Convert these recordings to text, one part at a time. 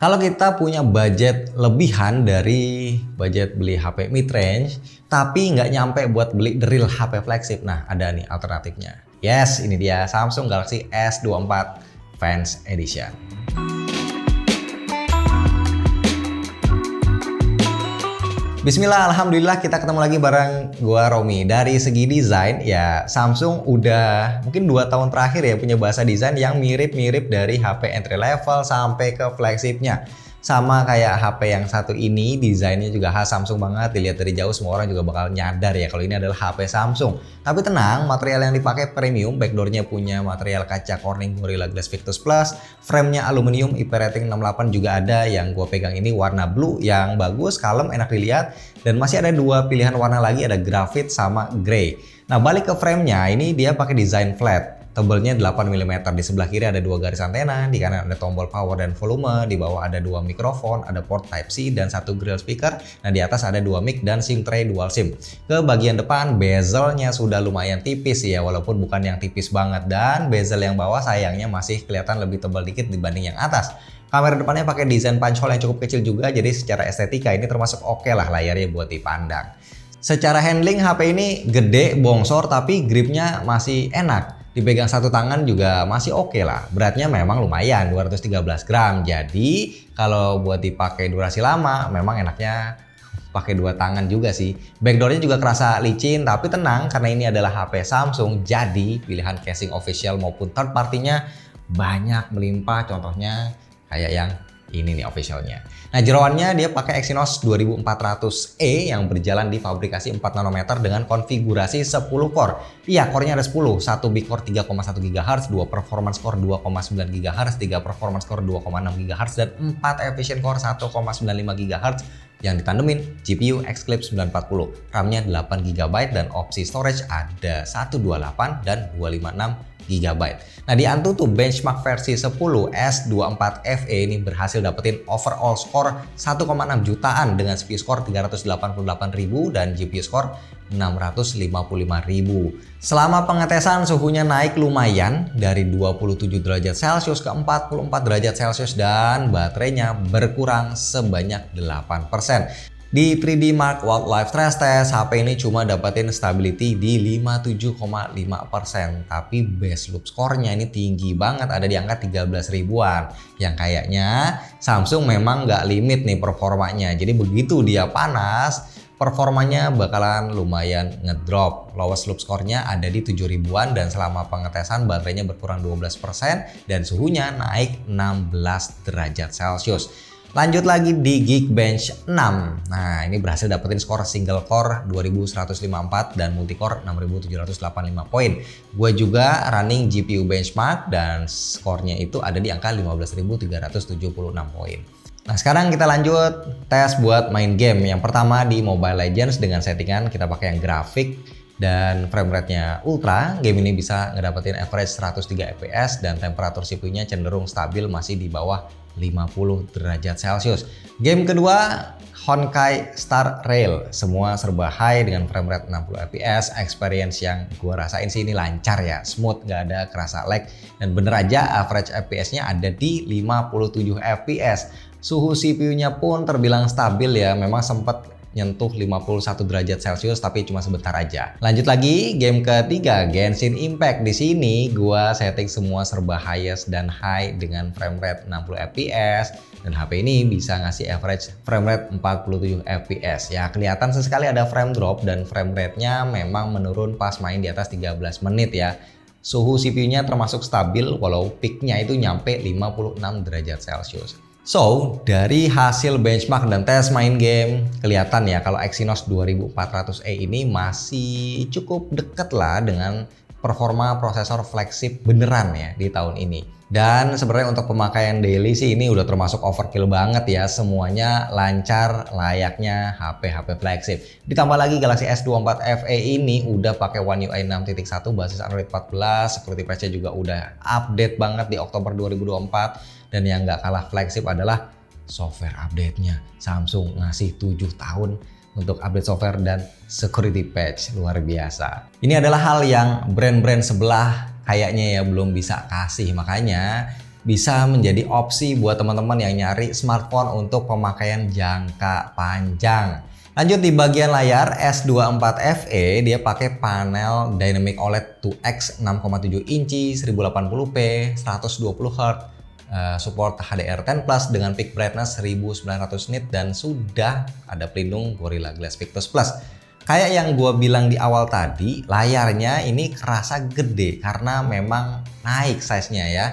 Kalau kita punya budget lebihan dari budget beli HP mid-range, tapi nggak nyampe buat beli the real HP flagship, nah ada nih alternatifnya. Yes, ini dia Samsung Galaxy S24 Fans Edition. Bismillah, alhamdulillah kita ketemu lagi bareng gua Romi. Dari segi desain ya Samsung udah mungkin 2 tahun terakhir ya punya bahasa desain yang mirip-mirip dari HP entry level sampai ke flagshipnya. Sama kayak HP yang satu ini, desainnya juga khas Samsung banget. Dilihat dari jauh semua orang juga bakal nyadar ya kalau ini adalah HP Samsung. Tapi tenang, material yang dipakai premium, backdoornya punya material kaca Corning Gorilla Glass Victus Plus, framenya aluminium IP rating 68 juga ada. Yang gue pegang ini warna blue yang bagus, kalem, enak dilihat. Dan masih ada 2 pilihan warna lagi, ada graphite sama grey. Nah balik ke framenya, ini dia pakai desain flat. Tebelnya 8 mm, di sebelah kiri ada 2 garis antena, di kanan ada tombol power dan volume, di bawah ada 2 mikrofon, ada port Type-C dan 1 grill speaker, nah di atas ada 2 mic dan SIM tray dual SIM. Ke bagian depan bezelnya sudah lumayan tipis ya, walaupun bukan yang tipis banget, dan bezel yang bawah sayangnya masih kelihatan lebih tebal dikit dibanding yang atas. Kamera depannya pakai desain punch hole yang cukup kecil juga, jadi secara estetika ini termasuk oke lah layarnya buat dipandang. Secara handling HP ini gede, bongsor, tapi gripnya masih enak. Dipegang satu tangan juga masih oke lah. Beratnya memang lumayan, 213 gram. Jadi kalau buat dipakai durasi lama, memang enaknya pakai 2 tangan juga sih. Backdoornya juga kerasa licin, tapi tenang karena ini adalah HP Samsung. Jadi pilihan casing official maupun third partinya banyak melimpah. Contohnya kayak yang ini nih officialnya. Nah jeroannya dia pakai Exynos 2400E yang berjalan di fabrikasi 4 nanometer dengan konfigurasi 10 core. Iya, core-nya ada 10, 1 big core 3,1 GHz, 2 performance core 2,9 GHz, 3 performance core 2,6 GHz, dan 4 efficient core 1,95 GHz yang ditandemin GPU Xclipse 940. RAM-nya 8 GB dan opsi storage ada 128 dan 256 GB. Nah di Antutu benchmark versi 10 S24 FE ini berhasil dapetin overall score 1,6 jutaan dengan CPU score 388.000 dan GPU score 655.000. Selama pengetesan suhunya naik lumayan dari 27 derajat Celcius ke 44 derajat Celcius dan baterainya berkurang sebanyak 8%. Di 3D Mark Wildlife Stress Test, HP ini cuma dapetin stability di 57,5%. Tapi base loop score-nya ini tinggi banget, ada di angka 13 ribuan. Yang kayaknya Samsung memang nggak limit nih performanya. Jadi begitu dia panas, performanya bakalan lumayan ngedrop. Lowest loop score-nya ada di 7 ribuan dan selama pengetesan baterainya berkurang 12% dan suhunya naik 16 derajat Celcius. Lanjut lagi di Geekbench 6. Nah, ini berhasil dapetin skor single core 2154 dan multicore 6785 poin. Gue juga running GPU benchmark dan skornya itu ada di angka 15.376 poin. Nah, sekarang kita lanjut tes buat main game. Yang pertama di Mobile Legends dengan settingan kita pakai yang grafik dan frame rate-nya ultra. Game ini bisa ngedapetin average 103 fps dan temperatur CPU-nya cenderung stabil masih di bawah 50 derajat Celcius. Game kedua Honkai Star Rail, semua serba high dengan frame rate 60 fps. Experience yang gue rasain sih ini lancar ya, smooth, gak ada kerasa lag, dan bener aja average fps-nya ada di 57 fps. Suhu CPU-nya pun terbilang stabil ya, memang sempat nyentuh 51 derajat Celcius tapi cuma sebentar aja. Lanjut lagi game ketiga Genshin Impact. Di sini gua setting semua serba highest dan high dengan frame rate 60 fps dan HP ini bisa ngasih average frame rate 47 fps. Ya kelihatan sesekali ada frame drop dan frame rate-nya memang menurun pas main di atas 13 menit ya. Suhu CPU-nya termasuk stabil walau peak-nya itu nyampe 56 derajat Celcius. So, dari hasil benchmark dan tes main game, kelihatan ya kalau Exynos 2400E ini masih cukup deket lah dengan performa prosesor flagship beneran ya di tahun ini. Dan sebenarnya untuk pemakaian daily sih ini udah termasuk overkill banget ya. Semuanya lancar layaknya HP-HP flagship. Ditambah lagi Galaxy S24 FE ini udah pakai One UI 6.1 basis Android 14. Security patch-nya juga udah update banget di Oktober 2024. Dan yang nggak kalah flagship adalah software update-nya. Samsung ngasih 7 tahun untuk update software dan security patch, luar biasa. Ini adalah hal yang brand-brand sebelah kayaknya ya belum bisa kasih, makanya bisa menjadi opsi buat teman-teman yang nyari smartphone untuk pemakaian jangka panjang. Lanjut di bagian layar, S24 FE dia pakai panel Dynamic OLED 2X 6,7 inci 1080p 120Hz, support HDR10 Plus dengan peak brightness 1900 nit dan sudah ada pelindung Gorilla Glass Victus Plus. Kayak yang gue bilang di awal tadi, layarnya ini kerasa gede karena memang naik size-nya ya.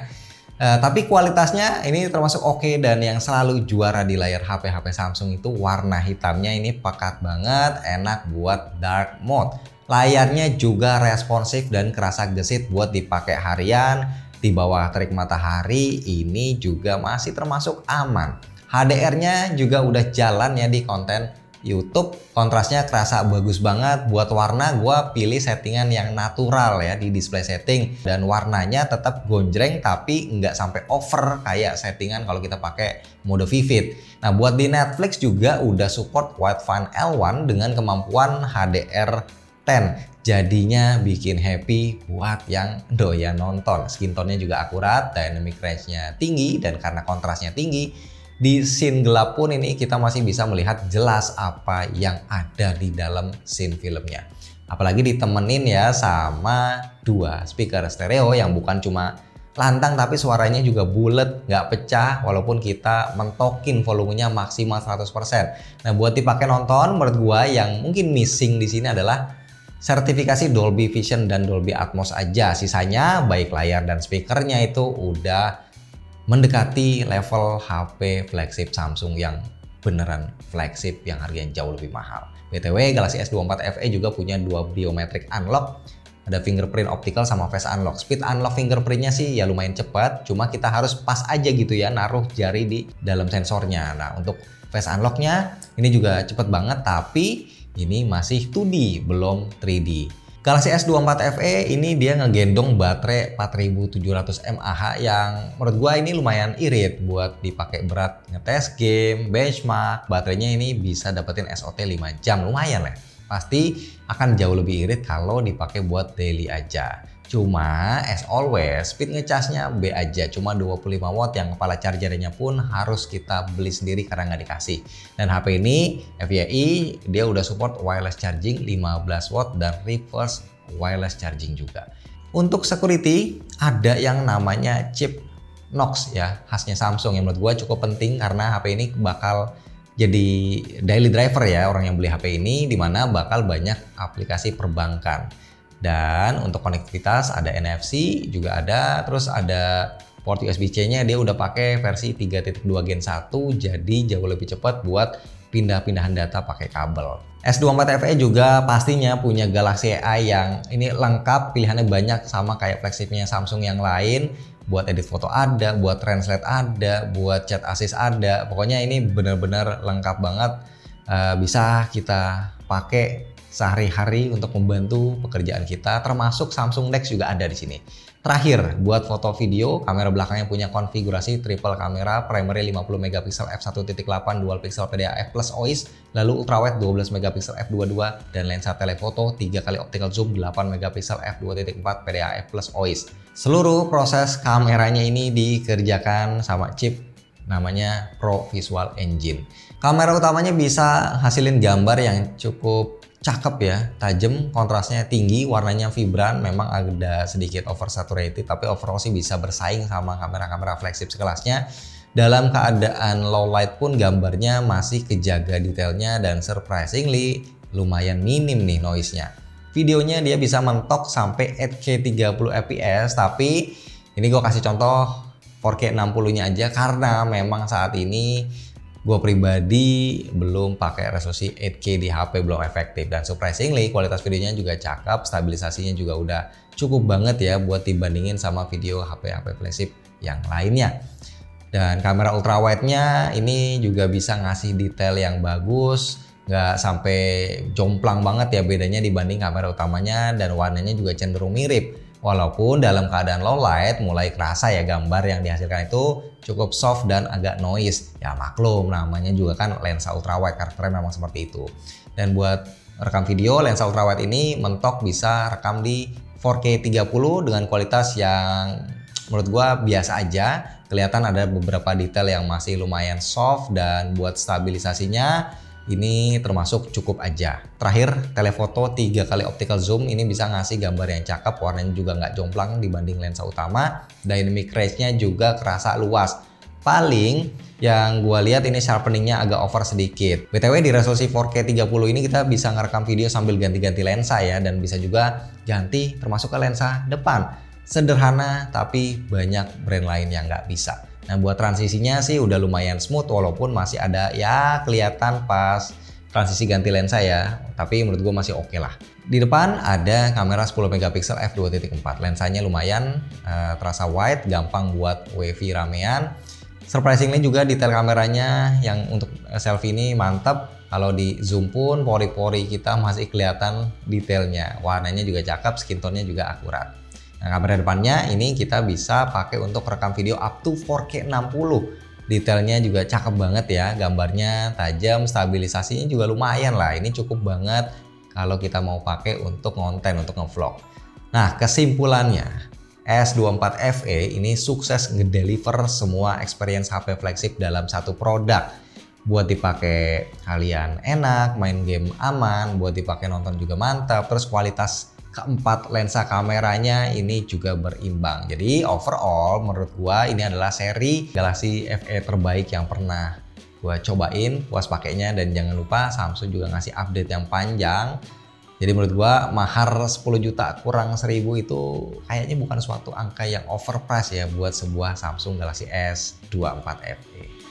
Tapi kualitasnya ini termasuk oke, dan yang selalu juara di layar HP Samsung itu warna hitamnya ini pekat banget, enak buat dark mode. Layarnya juga responsif dan kerasa gesit buat dipakai harian, di bawah terik matahari ini juga masih termasuk aman. HDR-nya juga udah jalan ya di konten YouTube, kontrasnya kerasa bagus banget. Buat warna gue pilih settingan yang natural ya di display setting, dan warnanya tetap gonjreng tapi nggak sampai over kayak settingan kalau kita pakai mode vivid. Nah buat di Netflix juga udah support Wideview L1 dengan kemampuan HDR10, jadinya bikin happy buat yang doyan nonton. Skin tone-nya juga akurat, dynamic range-nya tinggi, dan karena kontrasnya tinggi, di scene gelap pun ini kita masih bisa melihat jelas apa yang ada di dalam scene filmnya. Apalagi ditemenin ya sama dua speaker stereo yang bukan cuma lantang tapi suaranya juga bulat, nggak pecah walaupun kita mentokin volumenya maksimal 100%. Nah buat dipakai nonton, menurut gua yang mungkin missing di sini adalah sertifikasi Dolby Vision dan Dolby Atmos aja. Sisanya baik layar dan speakernya itu udah mendekati level HP flagship Samsung yang beneran flagship yang harganya jauh lebih mahal. BTW Galaxy S24 FE juga punya dua biometric unlock, ada fingerprint optical sama face unlock. Speed unlock fingerprintnya sih ya lumayan cepat, cuma kita harus pas aja gitu ya naruh jari di dalam sensornya. Nah untuk face unlocknya ini juga cepet banget, tapi ini masih 2D belum 3D. Galaxy S24 FE ini dia ngegendong baterai 4700 mAh yang menurut gua ini lumayan irit buat dipakai berat ngetes game, benchmark. Baterainya ini bisa dapetin SOT 5 jam, lumayan ya. Pasti akan jauh lebih irit kalau dipakai buat daily aja. Cuma as always speed ngecasnya B aja, cuma 25 watt yang kepala chargernya pun harus kita beli sendiri karena nggak dikasih. Dan HP ini FYI dia udah support wireless charging 15 watt dan reverse wireless charging juga. Untuk security ada yang namanya chip Knox ya, khasnya Samsung yang menurut gua cukup penting karena HP ini bakal jadi daily driver ya orang yang beli HP ini, dimana bakal banyak aplikasi perbankan. Dan untuk konektivitas ada NFC juga ada, terus ada port USB-C-nya dia udah pakai versi 3.2 Gen 1, jadi jauh lebih cepat buat pindah-pindahan data pakai kabel. S24 FE juga pastinya punya Galaxy AI yang ini lengkap, pilihannya banyak sama kayak flagshipnya Samsung yang lain. Buat edit foto ada, buat translate ada, buat chat assist ada. Pokoknya ini benar-benar lengkap banget, bisa kita pakai sehari-hari untuk membantu pekerjaan kita, termasuk Samsung Dex juga ada di sini. Terakhir, buat foto video, kamera belakangnya punya konfigurasi triple kamera, primary 50 megapiksel f1.8 dual pixel PDAF plus OIS, lalu ultrawide 12 megapiksel f2.2 dan lensa telefoto 3 kali optical zoom 8 megapiksel f2.4 PDAF plus OIS. Seluruh proses kameranya ini dikerjakan sama chip namanya Pro Visual Engine. Kamera utamanya bisa hasilin gambar yang cukup cakep ya, tajam, kontrasnya tinggi, warnanya vibran, memang ada sedikit oversaturated tapi overall sih bisa bersaing sama kamera-kamera flagship sekelasnya. Dalam keadaan low light pun gambarnya masih kejaga detailnya dan surprisingly lumayan minim nih noise-nya. Videonya dia bisa mentok sampai 8K 30 fps, tapi ini gue kasih contoh 4K 60-nya aja karena memang saat ini gue pribadi belum pakai resolusi 8K di HP, belum efektif. Dan surprisingly kualitas videonya juga cakep, stabilisasinya juga udah cukup banget ya buat dibandingin sama video HP-HP flagship yang lainnya. Dan kamera ultrawide-nya ini juga bisa ngasih detail yang bagus, nggak sampai jomplang banget ya bedanya dibanding kamera utamanya, dan warnanya juga cenderung mirip. Walaupun dalam keadaan low light mulai kerasa ya gambar yang dihasilkan itu cukup soft dan agak noise. Ya maklum, namanya juga kan lensa ultrawide, karakternya memang seperti itu. Dan buat rekam video, lensa ultrawide ini mentok bisa rekam di 4K 30 dengan kualitas yang menurut gua biasa aja. kelihatan ada beberapa detail yang masih lumayan soft dan buat stabilisasinya ini termasuk cukup aja. Terakhir, telefoto 3 kali optical zoom ini bisa ngasih gambar yang cakep, warnanya juga nggak jomplang dibanding lensa utama. Dynamic range-nya juga kerasa luas. Paling yang gua lihat ini sharpeningnya agak over sedikit. BTW di resolusi 4K 30 ini kita bisa ngerekam video sambil ganti-ganti lensa ya, dan bisa juga ganti termasuk ke lensa depan. Sederhana tapi banyak brand lain yang nggak bisa. Nah buat transisinya sih udah lumayan smooth walaupun masih ada ya kelihatan pas transisi ganti lensa ya, tapi menurut gue masih oke lah. Di depan ada kamera 10 megapiksel f2.4, lensanya lumayan terasa wide, gampang buat wavy ramean. Surprisingly juga detail kameranya yang untuk selfie ini mantap. Kalau di zoom pun pori-pori kita masih kelihatan detailnya, warnanya juga cakep, skin tone-nya juga akurat. Nah, kamera depannya ini kita bisa pakai untuk rekam video up to 4K 60. Detailnya juga cakep banget ya, gambarnya tajam, stabilisasinya juga lumayan lah. Ini cukup banget kalau kita mau pakai untuk konten, untuk ngevlog. Nah, kesimpulannya, S24 FE ini sukses ngedeliver semua experience HP flagship dalam satu produk. Buat dipakai kalian enak, main game aman, buat dipakai nonton juga mantap, terus kualitas keempat lensa kameranya ini juga berimbang. Jadi overall menurut gua ini adalah seri Galaxy FE terbaik yang pernah gua cobain, puas pakainya, dan jangan lupa Samsung juga ngasih update yang panjang. Jadi menurut gua mahar 10 juta kurang 1000 itu kayaknya bukan suatu angka yang overpriced ya buat sebuah Samsung Galaxy S24 FE.